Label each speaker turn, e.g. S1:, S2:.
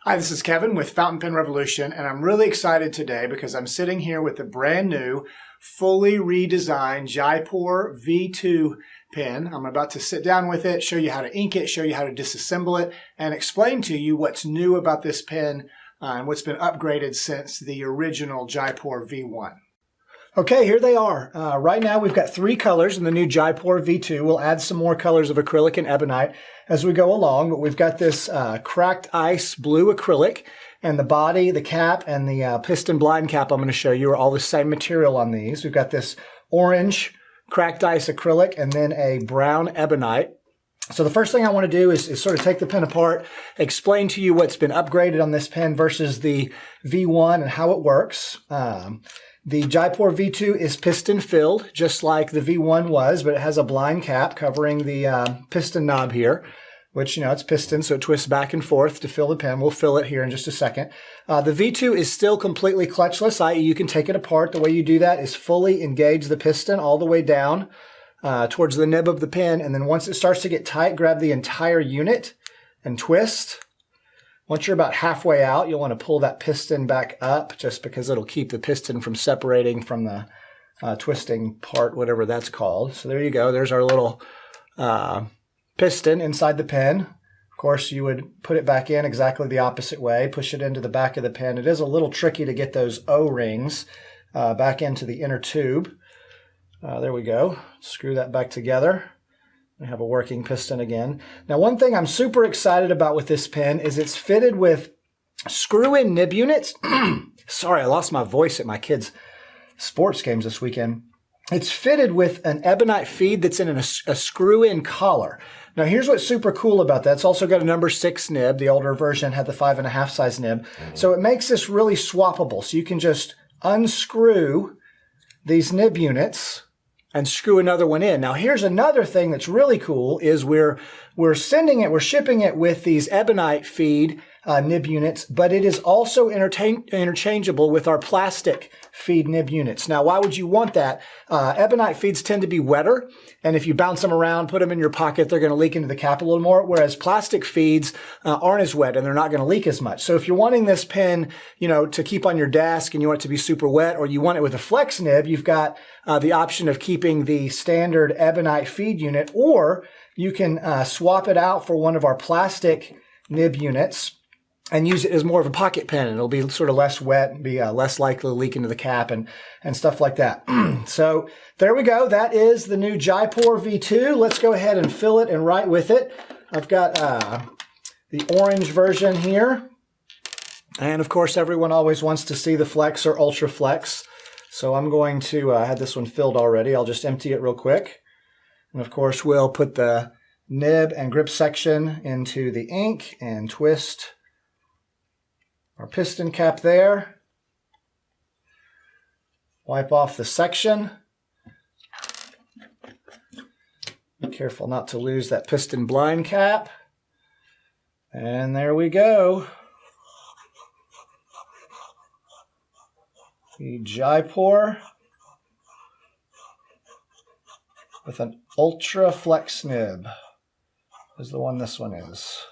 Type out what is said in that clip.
S1: Hi, this is Kevin with Fountain Pen Revolution, and I'm really excited today because I'm sitting here with the brand new, fully redesigned Jaipur V2 pen. I'm about to sit down with it, show you how to ink it, show you how to disassemble it, and explain to you what's new about this pen and what's been upgraded since the original Jaipur V1. Okay, here they are. Right now we've got three colors in the new Jaipur V2. We'll add some more colors of acrylic and ebonite as we go along, but we've got this cracked ice blue acrylic, and the body, the cap, and the piston blind cap I'm going to show you are all the same material on these. We've got this orange cracked ice acrylic and then a brown ebonite. So the first thing I want to do is sort of take the pen apart, explain to you what's been upgraded on this pen versus the V1 and how it works. The Jaipur V2 is piston filled, just like the V1 was, but it has a blind cap covering the piston knob here, which, it's piston, so it twists back and forth to fill the pen. We'll fill it here in just a second. The V2 is still completely clutchless, i.e. you can take it apart. The way you do that is fully engage the piston all the way down towards the nib of the pen, and then once it starts to get tight, grab the entire unit and twist. Once you're about halfway out, you'll want to pull that piston back up just because it'll keep the piston from separating from the twisting part, whatever that's called. So there you go. There's our little piston inside the pen. Of course, you would put it back in exactly the opposite way, push it into the back of the pen. It is a little tricky to get those O-rings back into the inner tube. There we go. Screw that back together. We have a working piston again. Now, one thing I'm super excited about with this pen is it's fitted with screw-in nib units. Sorry, I lost my voice at my kids' sports games this weekend. It's fitted with an ebonite feed that's in a screw-in collar. Now, here's what's super cool about that. It's also got a number 6 nib. The older version had the 5.5 size nib. So it makes this really swappable. So you can just unscrew these nib units and screw another one in. Now, here's another thing that's really cool is we're shipping it with these ebonite feed nib units, but it is also interchangeable with our plastic feed nib units. Now, why would you want that? Ebonite feeds tend to be wetter, and if you bounce them around, put them in your pocket, they're going to leak into the cap a little more, whereas plastic feeds aren't as wet and they're not going to leak as much. So if you're wanting this pen, to keep on your desk and you want it to be super wet, or you want it with a flex nib, you've got the option of keeping the standard ebonite feed unit, or you can swap it out for one of our plastic nib units and use it as more of a pocket pen, and it'll be sort of less wet and be less likely to leak into the cap and stuff like that. So there we go. That is the new Jaipur V2. Let's go ahead and fill it and write with it. I've got the orange version here. And of course, everyone always wants to see the flex or ultra flex. So I'm going to, I had this one filled already. I'll just empty it real quick. And of course, we'll put the nib and grip section into the ink and twist our piston cap there. Wipe off the section. Be careful not to lose that piston blind cap. And there we go. The Jaipur with an ultra flex nib is the one this one is.